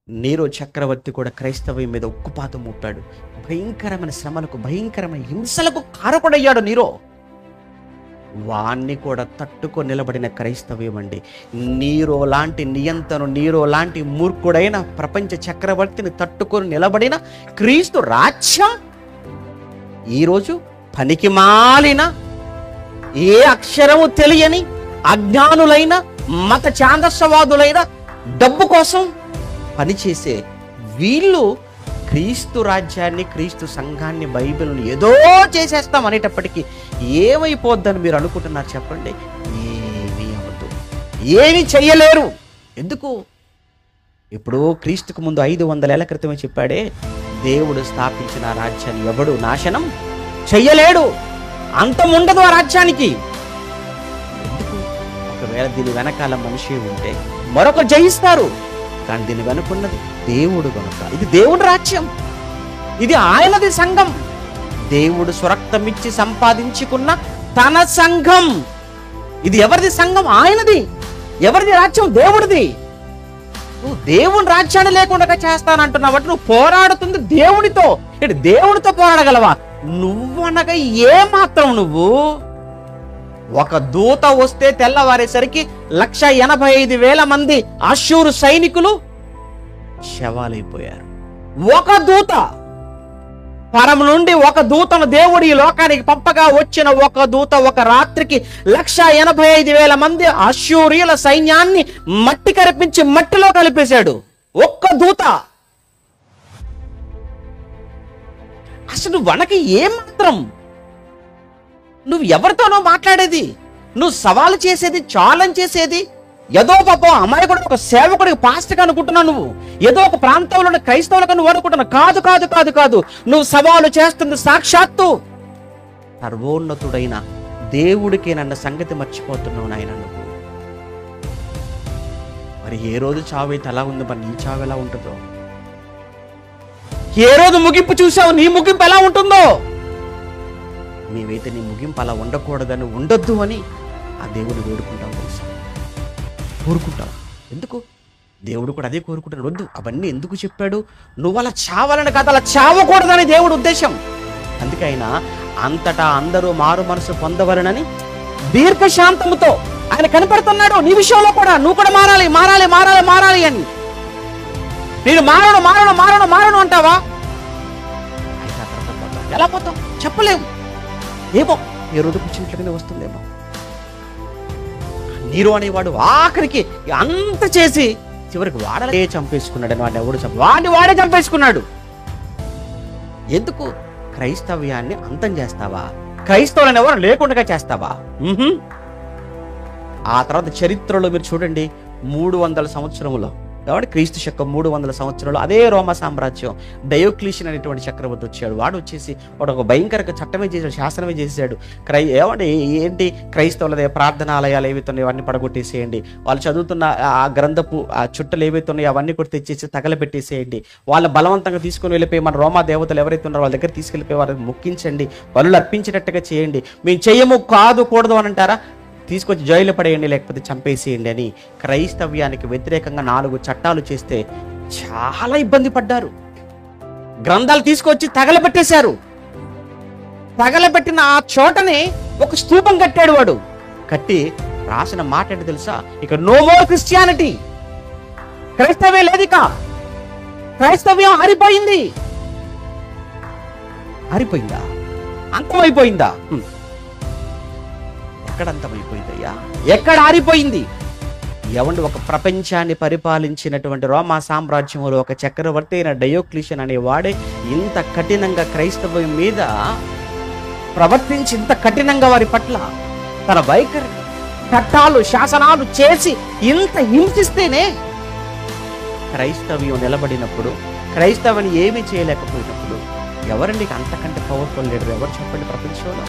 Nero చక్రవర్తి కూడా క్రైస్తవ్యం మీద ఉక్కుపాతం మోపాడు. భయంకరమైన శ్రమలకు, భయంకరమైన హింసలకు కారకుడయ్యాడు నీరో. వాణ్ణి కూడా తట్టుకొని నిలబడిన క్రైస్తవ్యం అండి. నీరో లాంటి నియంతను, నీరో లాంటి మూర్ఖుడైన ప్రపంచ చక్రవర్తిని తట్టుకొని నిలబడిన క్రీస్తు రాజ్యం ఈరోజు పనికి మాలిన, ఏ అక్షరము తెలియని అజ్ఞానులైన, మత ఛాందస్సవాదులైన, డబ్బు కోసం పనిచేసే వీళ్ళు క్రీస్తు రాజ్యాన్ని, క్రీస్తు సంఘాన్ని, బైబిల్ని ఏదో చేసేస్తాం అనేటప్పటికీ ఏమైపోద్దని మీరు అనుకుంటున్నారు చెప్పండి? ఏమీ అవ్వదు, ఏమీ చెయ్యలేరు. ఎందుకు? ఇప్పుడు క్రీస్తుకు ముందు 500 ఏళ్ల క్రితమే చెప్పాడే, దేవుడు స్థాపించిన రాజ్యాన్ని ఎవడు నాశనం చెయ్యలేడు, అంతం ఉండదు ఆ రాజ్యానికి. ఎందుకు? ఒకవేళ దీని వెనకాల మనిషి ఉంటే మరొకరు జయిస్తారు, కానీ దీని వెనుకున్నది దేవుడు కనుక ఇది దేవుడి రాజ్యం, ఇది ఆయనది సంఘం. దేవుడు స్వరక్తమిచ్చి సంపాదించుకున్న తన సంఘం. ఇది ఎవరిది సంఘం? ఆయనది. ఎవరిది రాజ్యం? దేవుడిది. నువ్వు దేవుని రాజ్యాన్ని లేకుండా చేస్తానంటున్నావు, నువ్వు పోరాడుతుంది దేవుడితో. దేవుడితో పోరాడగలవా? నువ్వనగా ఏమాత్రం నువ్వు? ఒక దూత వస్తే తెల్లవారేసరికి 185,000 మంది అష్షూరు సైనికులు శవాలైపోయారు. ఒక దూత, పరము నుండి ఒక దూతను దేవుడు ఈ లోకానికి పంపగా వచ్చిన ఒక దూత ఒక రాత్రికి 185,000 మంది అష్షూరీయుల సైన్యాన్ని మట్టి కరిపించి మట్టిలో కలిపేశాడు. ఒక్క దూత. అసలు వనకి ఏమాత్రం? నువ్వు ఎవరితోనో మాట్లాడేది, నువ్వు సవాలు చేసేది, ఛాలెంజ్ చేసేది ఏదో పాపం అమాయకుడు, ఒక సేవకుడికి, పాస్టర్గా అనుకుంటున్నావు. నువ్వు ఏదో ఒక ప్రాంతంలో ఉన్న క్రైస్తవులకు నువ్వు అనుకుంటున్నావు. కాదు కాదు కాదు కాదు, నువ్వు సవాలు చేస్తుంది సాక్షాత్తు సర్వోన్నతుడైన దేవుడికి నన్న సంగతి మర్చిపోతున్నావు నాయన నువ్వు. మరి ఏ రోజు చావు అయితే అలా ఉంది, మరి నీ చావు ఎలా ఉంటుందో? ఏ రోజు ముగింపు చూసావు, నీ ముగింపు ఎలా ఉంటుందో? నీవైతే నీ ముగింపు అలా ఉండకూడదని, ఉండొద్దు అని ఆ దేవుడు వేడుకుంటావు, తెలుసా? కోరుకుంటావు. ఎందుకు? దేవుడు కూడా అదే కోరుకుంటాడు. వద్దు, అవన్నీ ఎందుకు చెప్పాడు? నువ్వు అలా చావాలని కాదు, అలా చావకూడదని దేవుడు ఉద్దేశం. అందుకే ఆయన అంతటా అందరూ మారు మనసు పొందవలనని దీర్ఘశాంతముతో ఆయన కనపడుతున్నాడు. నీ విషయంలో కూడా నువ్వు కూడా మారాలి, మారాలి, మారాలి, మారాలి అని. నేను మారను మారను మారను మారను అంటావా? అయితే ఆ తర్వాత పోతావు. ఎలా పోతావు చెప్పలేము. ఏమో ఏ రోజు కూర్చున్నట్లుగానే వస్తుందేమో. నీరో అనేవాడు ఆఖరికి అంత చేసి చివరికి వాడలే చంపేసుకున్నాడు. వాడిని ఎవడు వాడే చంపేసుకున్నాడు. ఎందుకు? క్రైస్తవ్యాన్ని అంతం చేస్తావా? క్రైస్తవులను ఎవరు లేకుండా చేస్తావా? ఆ తర్వాత చరిత్రలో మీరు చూడండి, 300 సంవత్సరములో, కాబట్టి క్రీస్తు శకం 300 సంవత్సరాలు అదే రోమా సామ్రాజ్యం, డయోక్లీషియన్ అనేటువంటి చక్రవర్తి వచ్చాడు. వాడు వచ్చేసి వాడు ఒక భయంకరంగా చట్టమే చేశాడు, శాసనమే చేశాడు. ఏంటి క్రైస్తవులదే ప్రార్థనాలయాలు ఏవైతున్నాయో అవన్నీ పడగొట్టేసేయండి, వాళ్ళు చదువుతున్న ఆ గ్రంథపు ఆ చుట్టలు ఏవైతున్నాయో అవన్నీ కూడా తెచ్చేసి తగలబెట్టేసేయండి, వాళ్ళ బలవంతంగా తీసుకుని వెళ్ళిపోయి మన రోమా దేవతలు ఎవరైతే ఉన్నారో వాళ్ళ దగ్గర తీసుకెళ్ళిపోయి వారికి మొక్కించండి, బలులు అర్పించినట్టుగా చేయండి. మేము చెయ్యము, కాదు, కూడదు అని అంటారా? తీసుకొచ్చి జైలు పడేయండి, లేకపోతే చంపేసేయండి అని క్రైస్తవ్యానికి వ్యతిరేకంగా 4 చట్టాలు చేస్తే చాలా ఇబ్బంది పడ్డారు. గ్రంథాలు తీసుకొచ్చి తగలబెట్టేశారు. తగలబెట్టిన ఆ చోటనే ఒక స్తూపం కట్టాడు వాడు. కట్టి రాసిన మాట ఏంటి తెలుసా? ఇక నో మోర్ క్రిస్టియానిటీ. క్రైస్తవ్యం లేదు, ఇక క్రైస్తవ్యం ఆరిపోయింది. ఆరిపోయిందా? అంతమైపోయిందా? ఎక్కడ అంతమైపోయిందయ్యా? ఎక్కడ ఆరిపోయింది? ఎవండి? ఒక ప్రపంచాన్ని పరిపాలించినటువంటి రోమా సామ్రాజ్యంలో ఒక చక్రవర్తి అయిన డయోక్లీషియన్ అనే వాడే ఇంత కఠినంగా క్రైస్తవం మీద ప్రవర్తించి, ఇంత కఠినంగా వారి పట్ల తన వైఖరి, చట్టాలు, శాసనాలు చేసి ఇంత హింసిస్తేనే క్రైస్తవ్యం నిలబడినప్పుడు, క్రైస్తవాన్ని ఏమీ చేయలేకపోయినప్పుడు ఎవరండి అంతకంటే పవర్ఫుల్ లీడర్ ఎవరు చెప్పండి ప్రపంచంలో?